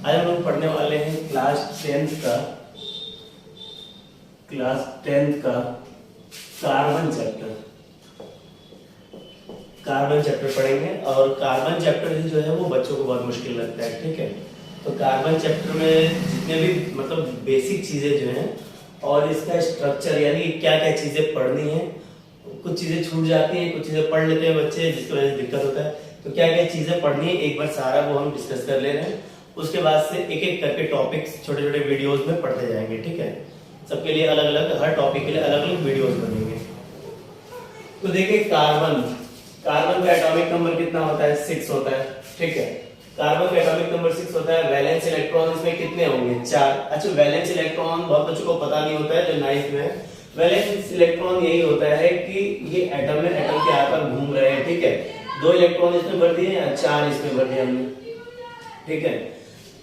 आज हम लोग पढ़ने वाले हैं क्लास 10th का कार्बन चैप्टर पढ़ेंगे। और कार्बन चैप्टर जो है वो बच्चों को बहुत मुश्किल लगता है, ठीक है। तो कार्बन चैप्टर में जितने भी मतलब बेसिक चीजें जो हैं और इसका स्ट्रक्चर यानी क्या क्या चीजें पढ़नी है, कुछ चीजें छूट जाती हैं, कुछ चीजें पढ़ लेते हैं बच्चे जिसकी वजह से दिक्कत होता है। तो क्या क्या चीजें पढ़नी है एक बार सारा वो हम डिस्कस कर ले रहे हैं। उसके बाद से एक एक करके टॉपिक्स छोटे छोटे वीडियोस में पढ़ते जाएंगे, ठीक है। सबके लिए अलग अलग, हर टॉपिक के लिए अलग अलग वीडियोस बनेंगे। तो देखिए कार्बन का एटॉमिक नंबर कितना होता है? 6 होता है, ठीक है। कार्बन का एटॉमिक नंबर 6 होता है। वैलेंस इलेक्ट्रॉन इसमें कितने होंगे? 4। अच्छा, वैलेंस इलेक्ट्रॉन बहुत बच्चों को पता नहीं होता है जो 9th में है। वैलेंस इलेक्ट्रॉन यही होता है कि ये एटम में एटम के आकर घूम रहे हैं, ठीक है। 2 इलेक्ट्रॉन इसमें भर दिए या 4 इसमें भर दिए हमने, ठीक है।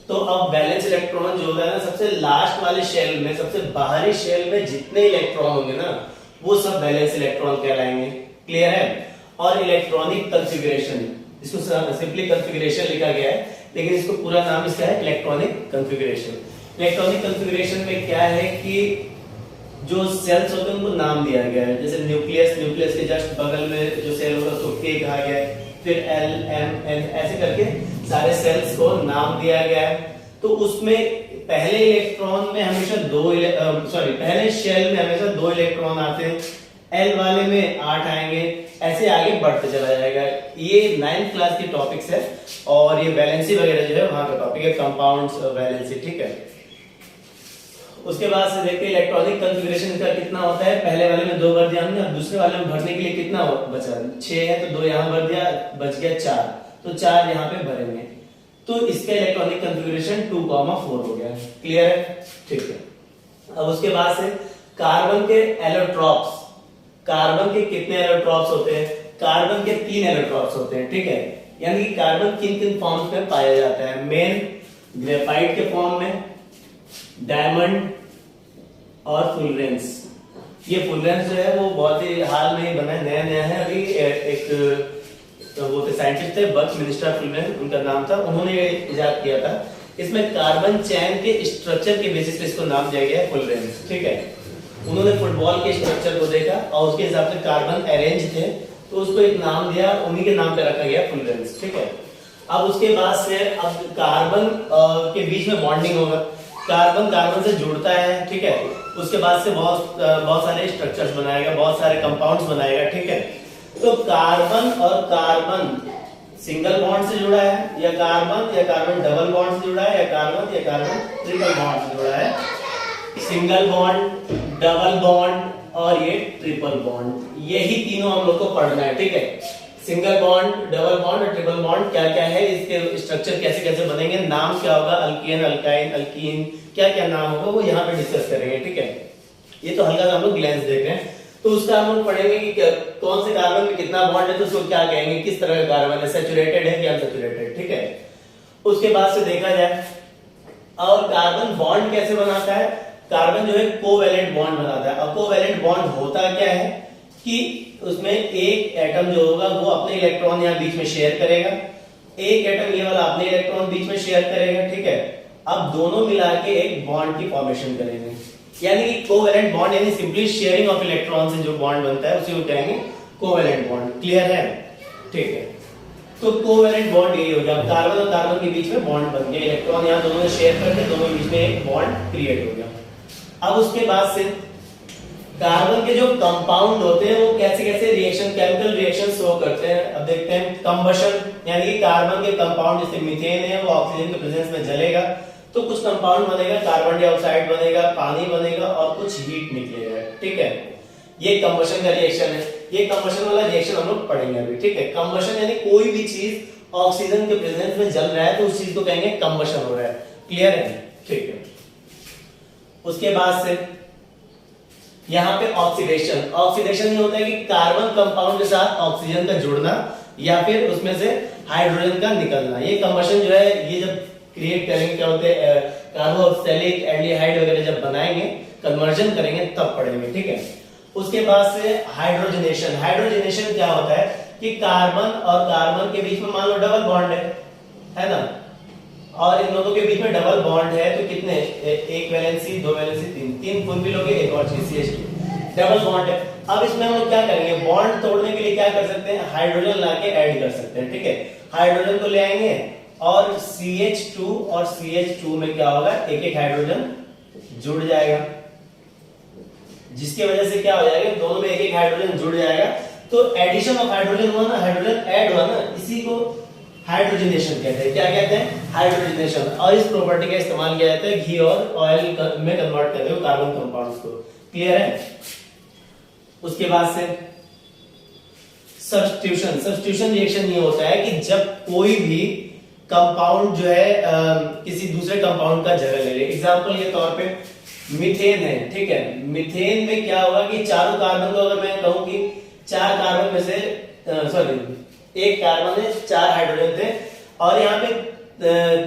तो अब वैलेंस इलेक्ट्रॉन जो होता है ना, सबसे लास्ट वाले शेल में, सबसे बाहरी शेल में जितने इलेक्ट्रॉन होंगे ना वो सब वैलेंस इलेक्ट्रॉन कहलाएंगे। क्लियर है? और इलेक्ट्रॉनिक कॉन्फ़िगरेशन, इसको सिंपली कॉन्फ़िगरेशन लिखा गया है लेकिन इसको पूरा नाम इसका है इलेक्ट्रॉनिक कॉन्फ़िगरेशन। इलेक्ट्रॉनिक कॉन्फ़िगरेशन में क्या है कि जो सेल्स होते हैं उनको नाम दिया गया है। जैसे न्यूक्लियस के जस्ट बगल में जो सेल होगा उसको K कहा गया है, फिर L M N ऐसे करके सारे सेल्स को नाम दिया गया है। तो उसमें पहले इलेक्ट्रॉन में हमेशा पहले शेल में हमेशा 2 इलेक्ट्रॉन आते हैं, L वाले में 8 आएंगे, ऐसे आगे बढ़ते चला जाएगा। ये 9th क्लास की टॉपिक्स है और ये वैलेंसी वगैरह जो है वहां का टॉपिक है, कंपाउंड्स वैलेंसी, ठीक है। उसके बाद से देखते हैं इलेक्ट्रॉनिक कॉन्फ़िगरेशन का कितना होता है। पहले वाले में 2 भर दिया हमने, अब दूसरे वाले में भरने के लिए कितना बचा? 6 है तो 2 यहाँ भर दिया, बच गया 4, तो 4 यहाँ पे भरेंगे। तो इसका इलेक्ट्रॉनिक कॉन्फ़िगरेशन 2,4 हो गया। क्लियर है? ठीक है। अब उसके बाद से कार्बन के एलोट्रॉप्स, कार्बन के कितने एलोट्रॉप्स होते हैं? कार्बन के 3 एलोट्रॉप्स होते हैं, ठीक है। यानी कि कार्बन किन किन फॉर्म्स में पाया जाता है? मेन ग्रेफाइट के फॉर्म में, डायमंड और फुलरेंस। ये फुलरेंस जो है वो बहुत ही हाल में ही बना है, नया है अभी। एक तो वो थे साइंटिस्ट थे, बकमिंस्टर फुलरेंस उनका नाम था, उन्होंने ये इजाद किया था। इसमें कार्बन चैन के स्ट्रक्चर के बेसिस पे इसको नाम दिया गया है फुलरेंस, ठीक है। उन्होंने फुटबॉल के स्ट्रक्चर को देखा और उसके हिसाब से कार्बन अरेंज थे तो उसको एक नाम दिया, उन्हीं के नाम पे रखा गया फुलरेंस, ठीक है। अब उसके बाद से अब कार्बन के बीच में बॉन्डिंग होगा, कार्बन से जुड़ता है, ठीक है। उसके बाद से बहुत सारे स्ट्रक्चर्स बनाएगा, बहुत सारे कंपाउंड्स बनाएगा, ठीक है। तो कार्बन और कार्बन सिंगल बॉन्ड से जुड़ा है या कार्बन डबल बॉन्ड से जुड़ा है या कार्बन ट्रिपल बॉन्ड से जुड़ा है। सिंगल बॉन्ड, डबल बॉन्ड और ये ट्रिपल बॉन्ड, यही तीनों हम लोग को पढ़ना है, ठीक है। सिंगल बॉन्ड, डबल बॉन्ड और ट्रिपल बॉन्ड क्या क्या है, इसके स्ट्रक्चर कैसे कैसे बनेंगे, नाम क्या होगा, अल्केन, अल्काइन, अल्कीन, क्या क्या नाम होगा वो यहाँ पे डिस्कस करेंगे, ठीक है। ये तो हल्का सा हम लोग ग्लैंस देख रहे हैं। तो उसका हम लोग पढ़ेंगे कि कौन से कार्बन में कितना बॉन्ड है तो उसको क्या कहेंगे, किस तरह का कार्बन है, सैचुरेटेड है कि अनसैचुरेटेड, ठीक है। उसके बाद से देखा जाए और कार्बन बॉन्ड कैसे बनाता है। कार्बन जो है कोवैलेंट बॉन्ड बनाता है। अब कोवैलेंट बॉन्ड होता क्या है कि उसमें एक एटम जो होगा वो अपने इलेक्ट्रॉन यहाँ बीच में शेयर करेगा, एक एटम ये वाला अपने इलेक्ट्रॉन बीच में शेयर करेगा, ठीक है। अब दोनों मिला के एक बॉन्ड की फॉर्मेशन करेंगे, यानी कि कोवैलेंट बॉन्ड यानी सिंपली शेयरिंग ऑफ इलेक्ट्रॉन से जो बॉन्ड बनता है उसे वो कहेंगे कोवैलेंट बॉन्ड। क्लियर है? ठीक है। तो कोवैलेंट बॉन्ड यही हो गया, कार्बन और कार्बन के बीच में बॉन्ड बन गया, इलेक्ट्रॉन यहाँ दोनों ने शेयर करके दोनों के बीच में एक बॉन्ड क्रिएट हो गया। अब उसके बाद से कार्बन के जो कंपाउंड होते हैं वो कैसे कैसे रिएक्शन, केमिकल रिएक्शन शो करते हैं। अब देखते हैं कंबशन, यानी कि कार्बन के कंपाउंड जैसे मीथेन है वो ऑक्सीजन के प्रेजेंस में जलेगा तो कुछ कंपाउंड बनेगा, कार्बन डाइऑक्साइड बनेगा, पानी बनेगा और कुछ हीट निकलेगा, ठीक है। ये कंबशन का रिएक्शन है। ये कंबशन वाला रिएक्शन हम लोग पढ़ेंगे अभी, ठीक है। कंबशन यानी कोई भी चीज ऑक्सीजन के प्रेजेंस में जल रहा है तो उस चीज को कहेंगे कंबशन हो रहा है। क्लियर है? ठीक है। उसके बाद से यहाँ पे ऑक्सीडेशन ये होता है कि कार्बन कंपाउंड के साथ ऑक्सीजन का जुड़ना या फिर उसमें से हाइड्रोजन का निकलना। ये कंबशन जो है ये जब क्रिएट करेंगे क्या होते हैं, कार्बोक्सिलिक एल्डिहाइड वगैरह जब बनाएंगे, कन्वर्जन करेंगे तब पढ़ेंगे, ठीक है। उसके बाद से हाइड्रोजनेशन क्या होता है कि कार्बन और कार्बन के बीच में मान लो डबल बॉन्ड है ना, और इन दोनों के बीच में डबल बॉन्ड है, तो कितने, एक वैलेंसी, दो वैलेंसी, तीन फुल भी लोगे, एक और चीज CH2 डबल बॉन्ड है। अब इसमें हम लोग क्या करेंगे, बॉन्ड तोड़ने के लिए क्या कर सकते हैं, हाइड्रोजन लाके ऐड कर सकते हैं, ठीक है। हाइड्रोजन को ले आएंगे और CH2 और CH2 में क्या होगा, एक एक हाइड्रोजन जुड़ जाएगा, जिसकी वजह से क्या हो जाएगा, दोनों में एक एक हाइड्रोजन जुड़ जाएगा। तो एडिशन ऑफ हाइड्रोजन हुआ ना, हाइड्रोजन ऐड हुआ ना, इसी को हाइड्रोजनेशन कहते हैं। क्या कहते हैं, हाइड्रोजनेशन। और इस प्रॉपर्टी का इस्तेमाल किया जाता है घी और ऑयल में कन्वर्ट करते हुए कार्बन कंपाउंड्स को। क्लियर है। उसके बाद से सब्स्टिट्यूशन। सब्स्टिट्यूशन रिएक्शन ये होता है कि जब कोई भी कंपाउंड जो है किसी दूसरे कंपाउंड का जगह ले ले। एग्जांपल के तौर पे मीथेन है, ठीक है। मीथेन में क्या होगा कि चारों कार्बन को अगर मैं कहूं कि 4 कार्बन में से एक कार्बन है, 4 हाइड्रोजन थे और यहाँ पे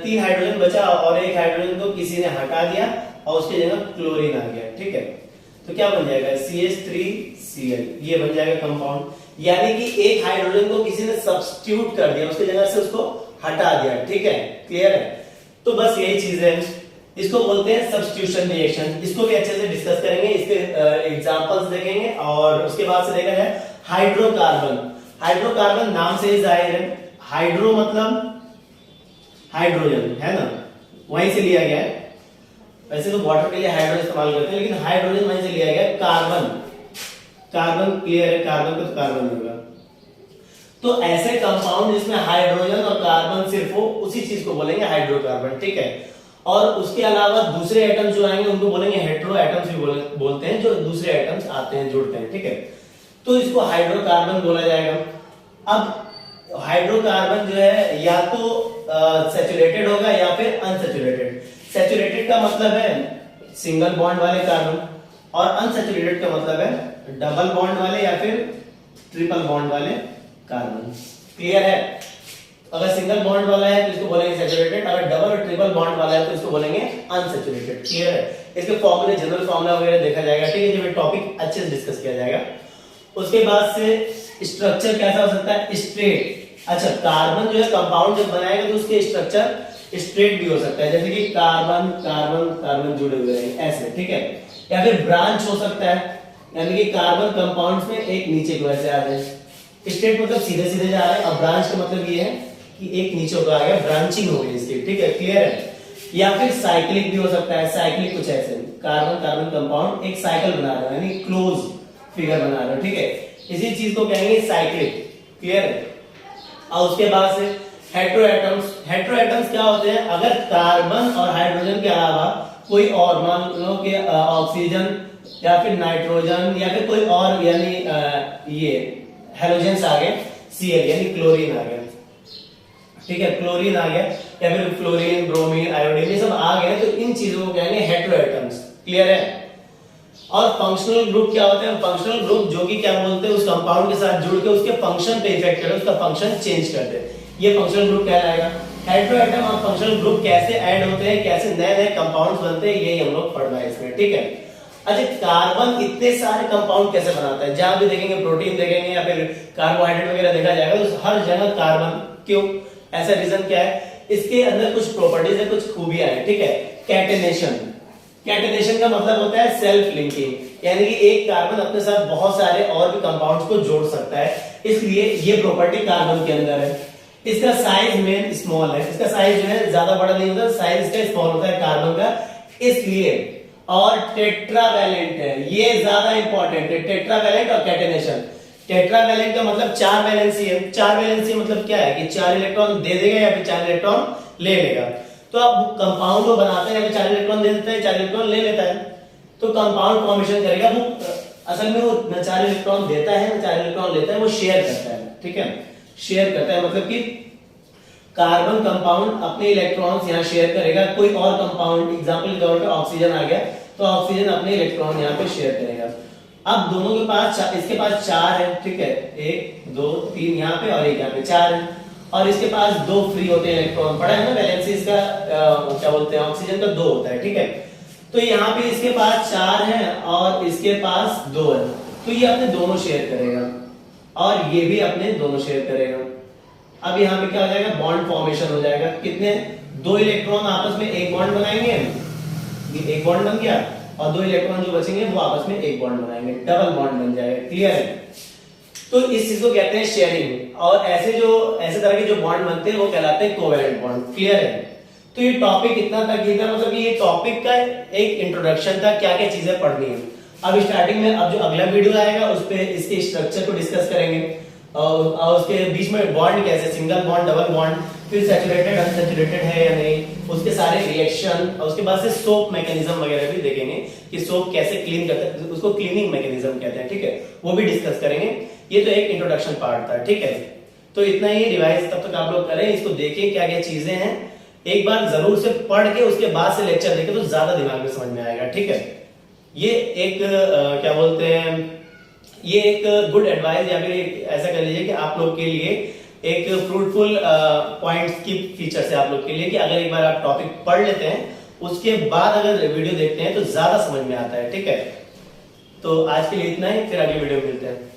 3 हाइड्रोजन बचा और एक हाइड्रोजन को किसी ने हटा दिया और उसकी जगह क्लोरीन आ गया, ठीक है। तो क्या बन जाएगा, CH3Cl, ये बन जाएगा कंपाउंड। यानी कि एक हाइड्रोजन को किसी ने सब्स्टिट्यूट कर दिया, उसकी जगह से उसको हटा दिया, ठीक है। क्लियर है। तो बस यही चीज है, इसको बोलते हैं सब्स्टिट्यूशन रिएक्शन। इसको भी अच्छे से डिस्कस करेंगे, इसके एग्जांपल्स देखेंगे और उसके बाद से देखा जाए हाइड्रोकार्बन। हाइड्रोकार्बन नाम से ही जाहिर है, हाइड्रो मतलब हाइड्रोजन है ना, वहीं से लिया गया है। वैसे तो वाटर के लिए हाइड्रोजन इस्तेमाल करते हैं, लेकिन हाइड्रोजन वहीं से लिया गया है। कार्बन, कार्बन क्लियर है, कार्बन को तो कार्बन होगा। तो ऐसे कंपाउंड जिसमें हाइड्रोजन और कार्बन सिर्फ हो, उसी चीज को बोलेंगे हाइड्रोकार्बन, ठीक है। और उसके अलावा दूसरे एटम्स जो आएंगे उनको बोलेंगे हेटेरो एटम्स भी बोलते हैं, जो दूसरे एटम्स आते हैं, जुड़ते हैं, ठीक है। तो इसको हाइड्रोकार्बन बोला जाएगा। अब हाइड्रोकार्बन जो है या तो सैचुरेटेड होगा या फिर अनसैचुरेटेड। सैचुरेटेड का मतलब है सिंगल बॉन्ड वाले कार्बन और अनसैचुरेटेड का मतलब है डबल बॉन्ड वाले या फिर ट्रिपल बॉन्ड वाले कार्बन। क्लियर है। अगर सिंगल बॉन्ड वाला है तो इसको बोलेंगे सैचुरेटेड, अगर डबल और ट्रिपल बॉन्ड वाला है तो इसको बोलेंगे अनसैचुरेटेड। क्लियर है। इसके फॉर्मूले, जनरल फॉर्मूला वगैरह देखा जाएगा, ठीक है, जब ये टॉपिक अच्छे से डिस्कस किया जाएगा। उसके बाद से स्ट्रक्चर कैसा हो सकता है, स्ट्रेट। अच्छा, कार्बन जो है कंपाउंड जब बनाएगा तो उसके स्ट्रक्चर स्ट्रेट भी हो सकता है, जैसे कि कार्बन कार्बन कार्बन जुड़े हुए हैं ऐसे, ठीक है। या फिर ब्रांच हो सकता है, यानी कि कार्बन कंपाउंड्स में एक नीचे की वजह से आ जाए। स्ट्रेट मतलब सीधे सीधे जा रहे हैं, और ब्रांच का मतलब ये है कि एक नीचे होकर आ गया, ब्रांचिंग हो गई इसकी, ठीक है। क्लियर है। या फिर साइक्लिक भी हो सकता है। साइक्लिक कुछ ऐसे, कार्बन कार्बन कंपाउंड एक साइकिल बना रहा है, यानी क्लोज फिगर बना रहा है, ठीक है। इसी चीज को कहेंगे साइक्लिक। क्लियर है। और उसके बाद से हेटेरोएटम्स। हेटेरोएटम्स क्या होते हैं, अगर कार्बन और हाइड्रोजन के अलावा कोई और, मान लो कि ऑक्सीजन या फिर नाइट्रोजन या फिर कोई और, यानी ये हेलोजेंस आ गए, Cl यानी क्लोरीन आ गया, ठीक है, क्लोरीन आ गया या फिर फ्लोरीन, ब्रोमीन, आयोडीन, ये सब आ गए, तो इन चीजों को कहेंगे हेटेरोएटम्स। क्लियर है। और फंक्शनल ग्रुप क्या होते हैं, फंक्शनल ग्रुप जो कि क्या बोलते हैं, उस कंपाउंड के साथ जुड़ के उसके फंक्शन पे इफेक्ट करे, उसका फंक्शन चेंज कर दे, ये फंक्शनल ग्रुप कहलाएगा। हेटेरोएटम और फंक्शनल ग्रुप कैसे ऐड होते हैं, कैसे नए नए कंपाउंड्स बनते हैं, यही हम लोग पढ़ना है इसमें, ठीक है। अच्छा, कार्बन इतने सारे कंपाउंड कैसे बनाता है, जहां भी देखेंगे प्रोटीन देखेंगे या फिर कार्बोहाइड्रेट वगैरह देखा जाएगा तो हर जगह कार्बन, क्यों, ऐसा रीजन क्या है, इसके अंदर कुछ प्रॉपर्टीज है, कुछ खूबियां हैं, ठीक है। कैटेनेशन। कैटेनेशन का मतलब होता है सेल्फ लिंकिंग, यानी कि एक कार्बन अपने साथ बहुत सारे और भी कंपाउंड्स को जोड़ सकता है, इसलिए ये प्रॉपर्टी कार्बन के अंदर है। इसका साइज में स्मॉल है, इसका साइज जो है ज्यादा बड़ा नहीं होता, साइज इसका स्मॉल होता है कार्बन का, इसलिए। और टेट्रावैलेंट है, ये ज्यादा इंपॉर्टेंट है, टेट्रावैलेंट और कैटेनेशन। टेट्रावैलेंट का मतलब 4 वैलेंसी है। 4 वैलेंसी मतलब क्या है कि 4 इलेक्ट्रॉन दे देगा या फिर 4 इलेक्ट्रॉन ले लेगा। तो आप कंपाउंड को बनाते हैं, 4 इलेक्ट्रॉन दे देता है, 4 इलेक्ट्रॉन ले लेता है, तो कंपाउंड फॉर्मेशन करेगा। वो असल में वो न 4 इलेक्ट्रॉन देता है न 4 इलेक्ट्रॉन लेता है, वो शेयर करता है, ठीक है, शेयर करता है। मतलब कि कार्बन कंपाउंड अपने इलेक्ट्रॉन्स यहाँ शेयर करेगा, कोई और कंपाउंड, एग्जांपल के तौर पे ऑक्सीजन आ गया तो ऑक्सीजन अपने इलेक्ट्रॉन यहाँ पे शेयर करेगा। अब दोनों के पास, इसके पास 4 है, ठीक है, 1 2 3 यहाँ पे और एक यहाँ पे 4 है, और इसके पास 2 फ्री होते हैं इलेक्ट्रॉन, पढ़ा है ना वैलेंसी इसका, क्या बोलते हैं, ऑक्सीजन का 2 होता है, ठीक है। तो यहाँ पे इसके पास 4 है और इसके पास 2 है, तो ये अपने दोनों शेयर करेगा और ये भी अपने दोनों शेयर करेगा। अब यहाँ पे क्या हो जाएगा, बॉन्ड फॉर्मेशन हो जाएगा, कितने दो इलेक्ट्रॉन आपस में एक बॉन्ड बनाएंगे, ये एक बॉन्ड बन गया, और दो इलेक्ट्रॉन जो बचेंगे वो आपस में एक बॉन्ड बनाएंगे, डबल बॉन्ड बन जाएगा। क्लियर है? तो इस चीज को कहते हैं शेयरिंग, और ऐसे तरह के जो बॉन्ड बनते हैं वो कहलाते हैं कोवेलेंट बॉन्ड। क्लियर है? तो ये टॉपिक इतना तक ही था, मतलब कि ये टॉपिक का एक इंट्रोडक्शन था, क्या क्या चीजें पढ़नी है। अब स्टार्टिंग में अब जो अगला वीडियो आएगा उस पे इसके स्ट्रक्चर को डिस्कस करेंगे, और उसके बीच में बॉन्ड कैसे, सिंगल बॉन्ड, डबल बॉन्ड, फिर सैचुरेटेड अनसैचुरेटेड है या नहीं, उसके सारे रिएक्शन, और उसके बाद से सोप मैकेनिज्म वगैरह भी देखेंगे कि सोप कैसे क्लीन करता है, उसको क्लीनिंग मैकेनिज्म कहते हैं। ठीक है, वो भी डिस्कस करेंगे। ये तो एक इंट्रोडक्शन पार्ट था। ठीक है, तो इतना ही रिवाइज तब तक आप लोग करें, इसको देखें क्या क्या चीजें हैं, एक बार जरूर से पढ़ के उसके बाद से लेक्चर देखें तो ज्यादा दिमाग में समझ में आएगा। ठीक है, ये एक क्या बोलते हैं, ये एक गुड एडवाइस, या फिर ऐसा कर लीजिए कि आप लोग के लिए एक फ्रूटफुल पॉइंट्स की फीचर है आप लोग के लिए, कि अगर एक बार आप टॉपिक पढ़ लेते हैं उसके बाद अगर वीडियो देखते हैं तो ज्यादा समझ में आता है। ठीक है, तो आज के लिए इतना ही, फिर अगले वीडियो में मिलते हैं।